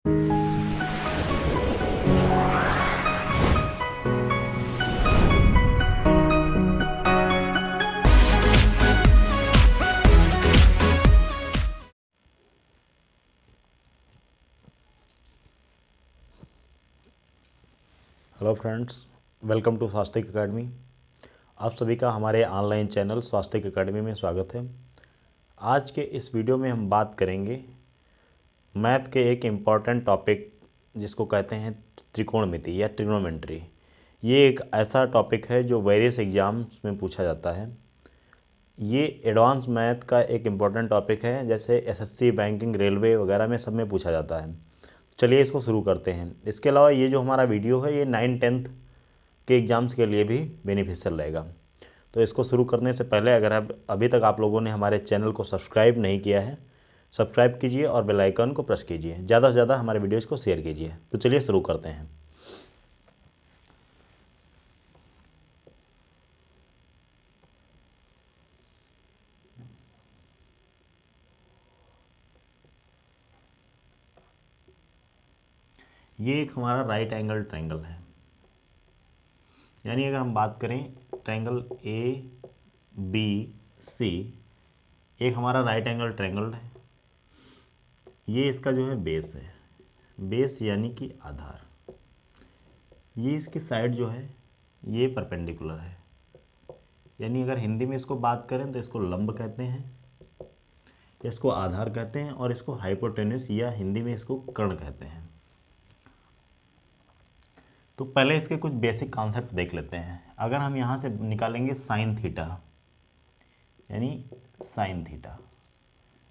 Hello friends, welcome to Swastik academy. आप सभी का हमारे ऑनलाइन चैनल स्वास्तिक अकेडमी में स्वागत है। आज के इस वीडियो में हम बात करेंगे मैथ के एक इम्पॉर्टेंट टॉपिक जिसको कहते हैं त्रिकोणमिति या ट्रिग्नोमेट्री। ये एक ऐसा टॉपिक है जो वेरियस एग्जाम्स में पूछा जाता है। ये एडवांस मैथ का एक इम्पॉर्टेंट टॉपिक है, जैसे एसएससी, बैंकिंग, रेलवे वगैरह में सब में पूछा जाता है। चलिए इसको शुरू करते हैं। इसके अलावा ये जो हमारा वीडियो है ये 9-10 के एग्ज़ाम्स के लिए भी बेनिफिशियल रहेगा। तो इसको शुरू करने से पहले अगर अभी तक आप लोगों ने हमारे चैनल को सब्सक्राइब नहीं किया है, सब्सक्राइब कीजिए और बेल आइकन को प्रेस कीजिए। ज़्यादा से ज़्यादा हमारे वीडियोज़ को शेयर कीजिए। तो चलिए शुरू करते हैं। ये एक हमारा राइट एंगल ट्रायंगल है, यानी अगर हम बात करें ट्रायंगल ABC, एक हमारा राइट एंगल ट्रायंगल है। ये इसका जो है बेस है, बेस यानी कि आधार। ये इसकी साइड जो है ये परपेंडिकुलर है, यानी अगर हिंदी में इसको बात करें तो इसको लंब कहते हैं, इसको आधार कहते हैं और इसको हाइपोटेन्यूस या हिंदी में इसको कर्ण कहते हैं। तो पहले इसके कुछ बेसिक कॉन्सेप्ट देख लेते हैं। अगर हम यहाँ से निकालेंगे साइन थीटा, यानी साइन थीटा,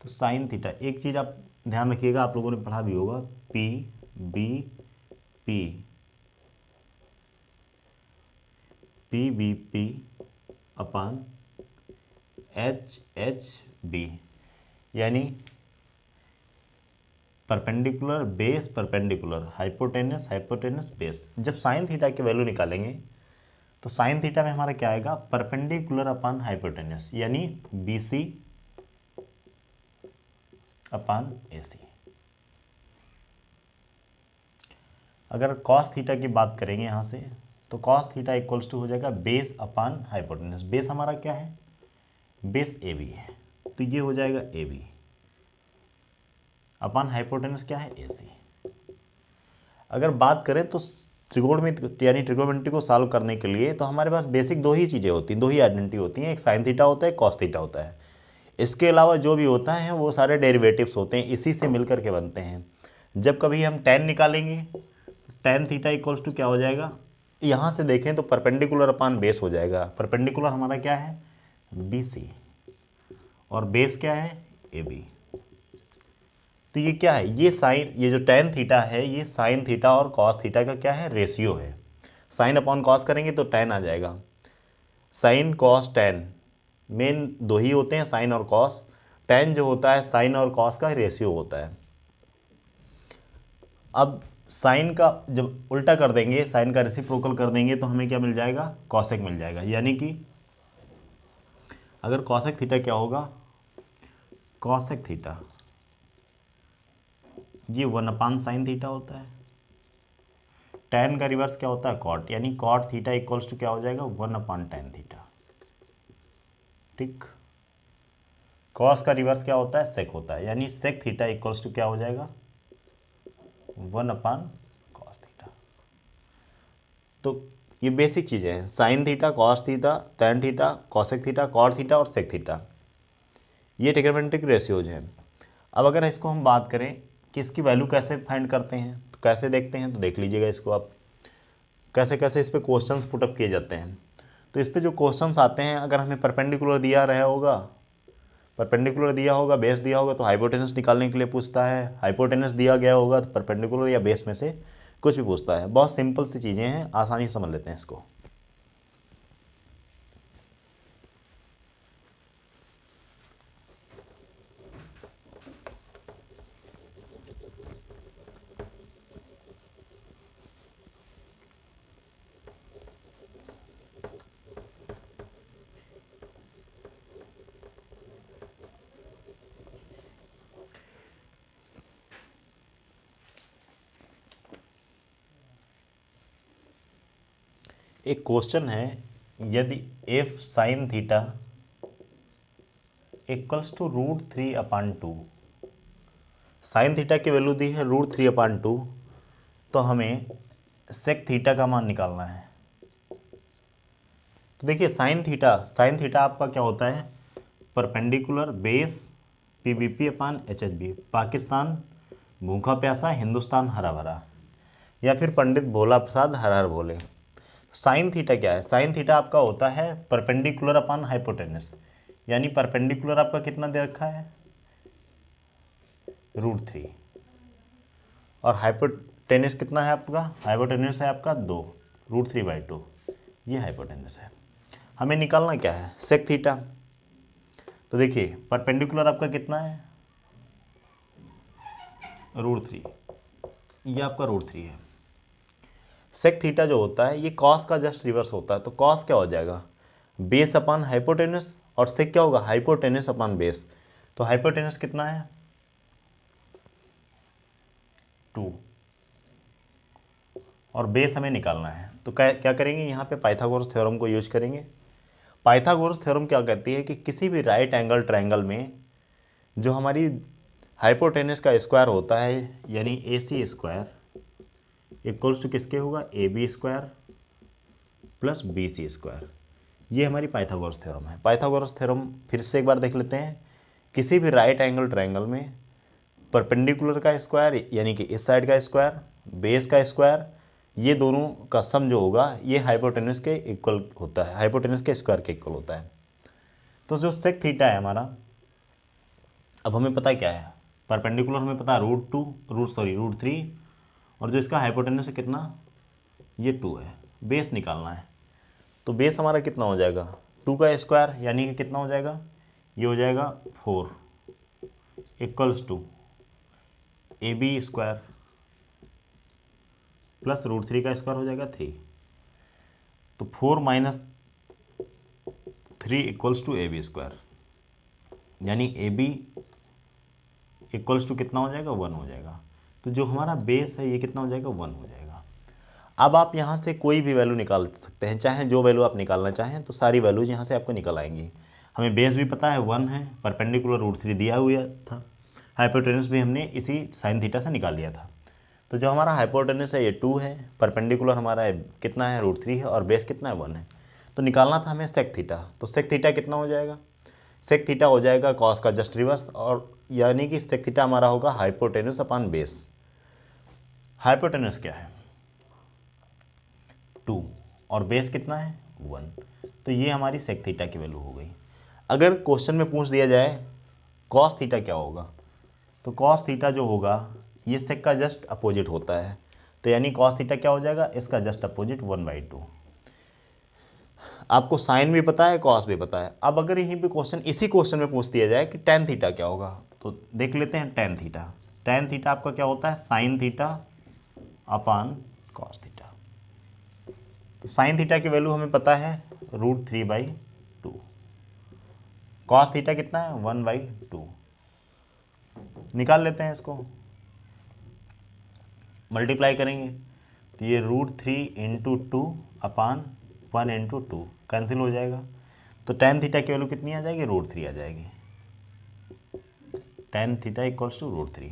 तो साइन थीटा एक चीज़ आप ध्यान रखिएगा, आप लोगों ने पढ़ा भी होगा, P B P P B P upon H H B, यानी perpendicular base perpendicular, hypotenuse hypotenuse base. जब साइन थीटा की वैल्यू निकालेंगे तो साइन थीटा में हमारा क्या आएगा, परपेंडिकुलर अपान हाइपोटेनस, यानी B C upon A C. अगर कॉस थीटा की बात करेंगे यहाँ से, तो कॉस थीटा इक्वल्स टू हो जाएगा बेस अपान हाइपोटेनस। बेस हमारा क्या है, बेस ए बी है, तो ये हो जाएगा ए बी अपान हाइपोटेनस क्या है, ए सी। अगर बात करें तो त्रिकोणमिति यानी ट्रिग्नोमेट्री को सॉल्व करने के लिए तो हमारे पास बेसिक दो ही चीज़ें होती हैं, दो ही आइडेंटिटी होती हैं, एक साइन थीटा होता है, कॉस थीटा होता है। इसके अलावा जो भी होता है वो सारे डेरिवेटिव्स होते हैं, इसी से मिलकर के बनते हैं। जब कभी हम tan निकालेंगे, tan थीटा इक्वल्स टू क्या हो जाएगा, यहाँ से देखें तो परपेंडिकुलर अपान बेस हो जाएगा। परपेंडिकुलर हमारा क्या है, बी सी, और बेस क्या है, ए बी। तो ये क्या है, ये साइन, ये जो tan थीटा है ये साइन थीटा और कॉस थीटा का क्या है, रेशियो है। साइन अपॉन कॉस करेंगे तो tan आ जाएगा। साइन कॉस tan मेन दो ही होते हैं, साइन और कॉस। tan जो होता है साइन और कॉस का रेशियो होता है। अब साइन का जब उल्टा कर देंगे, साइन का रेसिप्रोकल कर देंगे तो हमें क्या मिल जाएगा, कॉसेक मिल जाएगा। यानी कि अगर कॉसेक थीटा क्या होगा, कॉसेक थीटा ये 1 साइन थीटा होता है। tan का रिवर्स क्या होता है, कॉट, यानी कॉट थीटा इक्वल्स टू क्या हो जाएगा, 1/tan थीटा। ठीक, कॉस का रिवर्स क्या होता है, सेक होता है, यानी सेक थीटा इक्वल्स टू क्या हो जाएगा, 1/cos थीटा। तो ये बेसिक चीज़ें हैं, sine theta, cos theta, tan theta, cosec theta, cot theta और सेक थीटा, ये ट्रिग्नोमेट्रिक रेशियोज हैं। अब अगर इसको हम बात करें कि इसकी वैल्यू कैसे फाइंड करते हैं, तो कैसे देखते हैं, तो देख लीजिएगा इसको आप, कैसे कैसे इस पर क्वेश्चंस पुटअप किए जाते हैं। तो इस पर जो क्वेश्चंस आते हैं, अगर हमें परपेंडिकुलर दिया रहा होगा, परपेंडिकुलर दिया होगा, बेस दिया होगा तो हाइपोटेनस निकालने के लिए पूछता है, हाइपोटेनस दिया गया होगा तो परपेंडिकुलर या बेस में से कुछ भी पूछता है। बहुत सिंपल सी चीज़ें हैं, आसानी से समझ लेते हैं इसको। एक क्वेश्चन है, यदि if sine theta equals to √3/2, sine theta की वैल्यू दी है √3/2, तो हमें सेक थीटा का मान निकालना है। तो देखिए साइन थीटा आपका क्या होता है, परपेंडिकुलर बेस PBP/HHB, पाकिस्तान भूखा प्यासा, हिंदुस्तान हरा भरा, या फिर पंडित भोला प्रसाद हर हर भोले। साइन थीटा क्या है, साइन थीटा आपका होता है परपेंडिकुलर अपॉन हाइपोटेनस, यानी परपेंडिकुलर आपका कितना दे रखा है, √3, और हाइपोटेनस कितना है आपका, हाइपोटेनस है आपका 2, √3/2, ये हाइपोटेनस है। हमें निकालना क्या है, सेक थीटा। तो देखिए परपेंडिकुलर आपका कितना है, √3, ये आपका √3 है। सेक थीटा जो होता है ये कॉस का जस्ट रिवर्स होता है, तो कॉस क्या हो जाएगा, बेस अपॉन हाइपोटेनस, और सेक क्या होगा, हाइपोटेनस अपॉन बेस। तो हाइपोटेनस कितना है, 2, और बेस हमें निकालना है। तो क्या करेंगे, यहाँ पे पाइथागोरस थ्योरम को यूज करेंगे। पाइथागोरस थ्योरम क्या कहती है कि किसी भी राइट एंगल ट्रायंगल में जो हमारी हाइपोटेनस का स्क्वायर होता है, यानी AC स्क्वायर इक्वल्स टू किसके होगा, AB square plus BC square, ये हमारी पाइथागोरस थ्योरम है। पाइथागोरस थ्योरम फिर से एक बार देख लेते हैं। किसी भी राइट एंगल ट्रायंगल में परपेंडिकुलर का स्क्वायर, यानी कि इस साइड का स्क्वायर, बेस का स्क्वायर, ये दोनों का सम जो होगा ये हाइपोटेनस के इक्वल होता है, हाइपोटेनस के स्क्वायर के इक्वल होता है। तो जो सेक थीटा है हमारा, अब हमें पता क्या है, परपेंडिकुलर हमें पता है √3, और जो इसका हाइपोटेनस है कितना, ये 2 है। बेस निकालना है, तो बेस हमारा कितना हो जाएगा, 2 का स्क्वायर, यानी कि कितना हो जाएगा, ये हो जाएगा 4 equals to AB square plus √3 का स्क्वायर हो जाएगा 3। तो 4 - 3 इक्वल्स टू AB स्क्वायर, यानी AB इक्वल्स टू कितना हो जाएगा, 1 हो जाएगा। तो जो हमारा बेस है ये कितना हो जाएगा, 1 हो जाएगा। अब आप यहाँ से कोई भी वैल्यू निकाल सकते हैं, चाहे जो वैल्यू आप निकालना चाहें, तो सारी वैल्यूज यहाँ से आपको निकल आएंगी। हमें बेस भी पता है 1 है, परपेंडिकुलर √3 दिया हुआ था, हाइपोटेनस भी हमने इसी साइन थीटा से निकाल लिया था। तो जो हमारा हाइपोटेनस है ये 2 है, परपेंडिकुलर हमारा कितना है, √3 है, और बेस कितना है, 1 है। तो निकालना था हमें सेक थीटा। तो सेक थीटा कितना हो जाएगा, सेक थीटा हो जाएगा कॉस का जस्ट रिवर्स, और यानी कि सेक थीटा हमारा होगा हाइपोटेनस अपॉन बेस। हाइपोटेनस क्या है, 2, और बेस कितना है, 1। तो ये हमारी सेक थीटा की वैल्यू हो गई। अगर क्वेश्चन में पूछ दिया जाए कॉस थीटा क्या होगा, तो कॉस थीटा जो होगा ये सेक का जस्ट अपोजिट होता है, तो यानी कॉस थीटा क्या हो जाएगा, इसका जस्ट अपोजिट 1/2। आपको साइन भी पता है, कॉस भी पता है। अब अगर यहीं पे इसी क्वेश्चन में पूछ दिया जाए कि टेन थीटा क्या होगा, तो देख लेते हैं टेन थीटा। टेन थीटा आपका क्या होता है, sine theta upon cos theta. तो साइन थीटा की वैल्यू हमें पता है √3/2, कॉस थीटा कितना है, 1/2। निकाल लेते हैं इसको, मल्टीप्लाई करेंगे तो ये √3 × 2 अपॉन 1 × 2 कैंसिल हो जाएगा। तो टेन थीटा की वैल्यू कितनी आ जाएगी, √3 आ जाएगी। Tan theta equals to √3।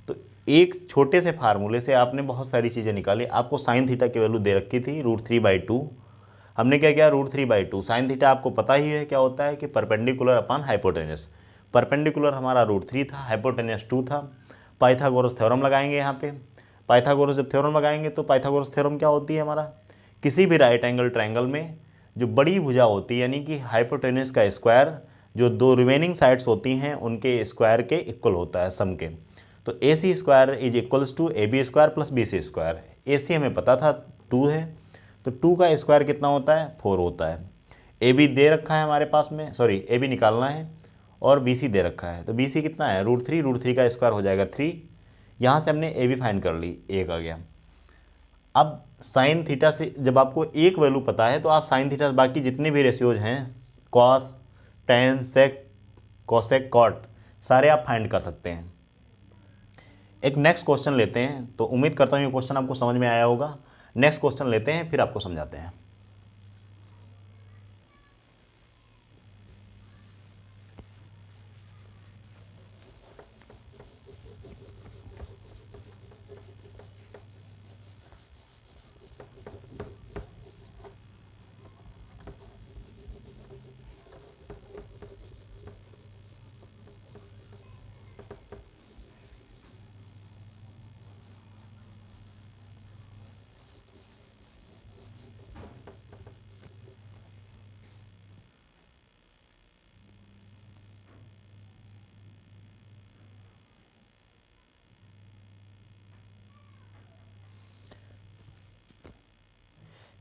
तो एक छोटे से फार्मूले से आपने बहुत सारी चीज़ें निकाली। आपको साइन थीटा की वैल्यू दे रखी थी √3/2, हमने क्या किया, √3/2। साइन थीटा आपको पता ही है क्या होता है कि परपेंडिकुलर अपॉन हाइपोटेनस। परपेंडिकुलर हमारा √3 था, हाइपोटेनस 2 था। पाइथागोरस थ्योरम लगाएंगे यहाँ पे। पाइथागोरस जब थ्योरम लगाएंगे तो पाइथागोरस थ्योरम क्या होती है हमारा, किसी भी राइट एंगल ट्रायंगल में जो बड़ी भुजा होती है, यानी कि हाइपोटेनस का स्क्वायर जो दो रिमेनिंग साइड्स होती हैं उनके स्क्वायर के इक्वल होता है, सम के। तो AC square is equals to AB square plus BC square. AC हमें पता था 2 है, तो 2 का स्क्वायर कितना होता है, 4 होता है। AB दे रखा है हमारे पास में, सॉरी AB निकालना है, और BC दे रखा है। तो BC कितना है, √3, √3 का स्क्वायर हो जाएगा 3। यहाँ से हमने AB फाइंड कर ली, 1 आ गया। अब साइन थीटा से जब आपको एक वैल्यू पता है तो आप साइन थीटा बाकी जितने भी रेशियोज हैं, कॉस, टेन, सेक, कोसेक, कॉट, सारे आप फाइंड कर सकते हैं। एक नेक्स्ट क्वेश्चन लेते हैं। तो उम्मीद करता हूँ ये क्वेश्चन आपको समझ में आया होगा। नेक्स्ट क्वेश्चन लेते हैं, फिर आपको समझाते हैं।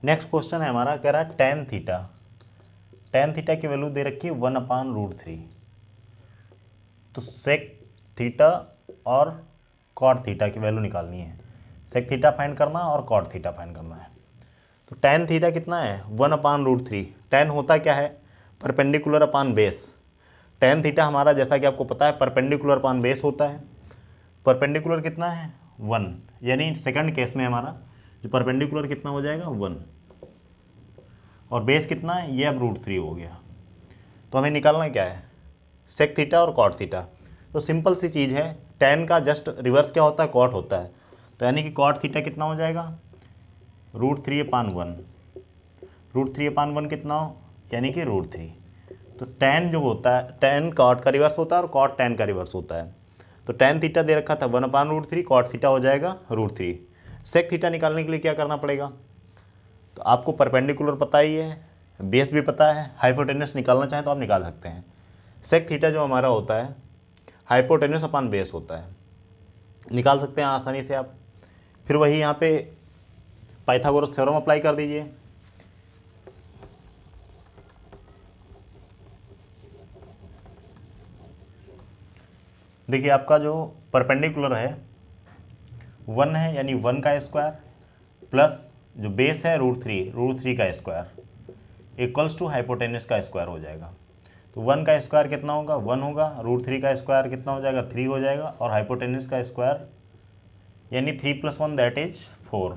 नेक्स्ट क्वेश्चन है हमारा, कह रहा है टेन थीटा। टेन थीटा की वैल्यू दे रखी है 1/√3। तो सेक थीटा और कॉट थीटा की वैल्यू निकालनी है। सेक थीटा फाइंड करना और कॉट थीटा फाइंड करना है। तो टेन थीटा कितना है 1/√3। टेन होता क्या है, परपेंडिकुलर अपान बेस। टेन थीटा हमारा जैसा कि आपको पता है परपेंडिकुलर अपान बेस होता है। परपेंडिकुलर कितना है 1, यानी सेकंड केस में हमारा जो परपेंडिकुलर कितना हो जाएगा 1, और बेस कितना है ये अब √3 हो गया। तो हमें निकालना क्या है, सेक थीटा और कॉट थीटा। तो सिंपल सी चीज़ है, टेन का जस्ट रिवर्स क्या होता है, कॉट होता है। तो यानी कि कॉट थीटा कितना हो जाएगा √3/1। √3/1 कितना हो, यानी कि √3। तो टेन जो होता है, टेन कॉट का रिवर्स होता है और कॉट टेन का रिवर्स होता है। तो टेन थीटा दे रखा था 1/√3, कॉट थीटा हो जाएगा √3। सेक थीटा निकालने के लिए क्या करना पड़ेगा, तो आपको परपेंडिकुलर पता ही है, बेस भी पता है, हाइपोटेनस निकालना चाहें तो आप निकाल सकते हैं। सेक थीटा जो हमारा होता है हाइपोटेनस अपान बेस होता है, निकाल सकते हैं आसानी से आप। फिर वही यहाँ पे पाइथागोरस थ्योरम अप्लाई कर दीजिए। देखिए आपका जो परपेंडिकुलर है 1 है, यानी 1 का स्क्वायर प्लस जो बेस है √3 का स्क्वायर इक्वल्स टू हाइपोटेनस का स्क्वायर हो जाएगा। तो 1 का स्क्वायर कितना होगा 1 होगा, √3 का स्क्वायर कितना हो जाएगा 3 हो जाएगा, और हाइपोटेनस का स्क्वायर यानी 3 + 1 दैट इज 4।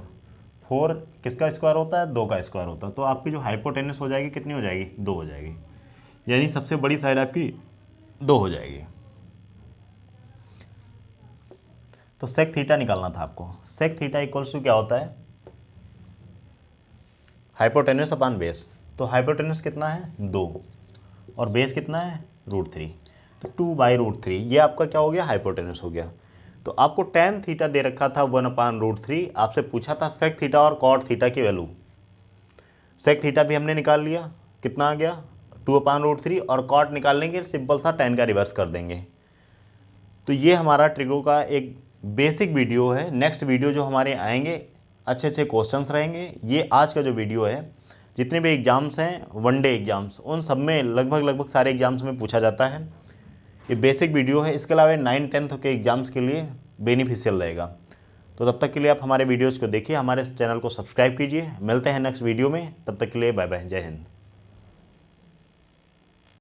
4 किसका स्क्वायर होता है 2 का स्क्वायर होता है। तो आपकी जो हाइपोटेनस हो जाएगी कितनी हो जाएगी 2 हो जाएगी, यानी सबसे बड़ी साइड आपकी 2 हो जाएगी। तो सेक थीटा निकालना था आपको। सेक थीटा इक्वल्स टू क्या होता है हाइपोटेनस अपान बेस। तो हाइपोटेनस कितना है 2 और बेस कितना है √3। तो 2/√3 ये आपका क्या हो गया हाइपोटेनस हो गया। तो आपको टेन थीटा दे रखा था 1/√3। आपसे पूछा था सेक थीटा और कॉट थीटा की वैल्यू। सेक थीटा भी हमने निकाल लिया, कितना आ गया 2/√3, और कॉट निकालने के सिंपल सा टेन का रिवर्स कर देंगे। तो ये हमारा ट्रिगो का एक बेसिक वीडियो है। नेक्स्ट वीडियो जो हमारे आएंगे अच्छे अच्छे क्वेश्चंस रहेंगे। ये आज का जो वीडियो है, जितने भी एग्ज़ाम्स हैं वनडे एग्ज़ाम्स, उन सब में लगभग सारे एग्ज़ाम्स में पूछा जाता है। ये बेसिक वीडियो है, इसके अलावा 9th-10th के एग्ज़ाम्स के लिए बेनिफिशियल रहेगा। तो तब तक के लिए आप हमारे वीडियोज़ को देखिए, हमारे इस चैनल को सब्सक्राइब कीजिए। मिलते हैं नेक्स्ट वीडियो में, तब तक के लिए बाय बाय, जय हिंद।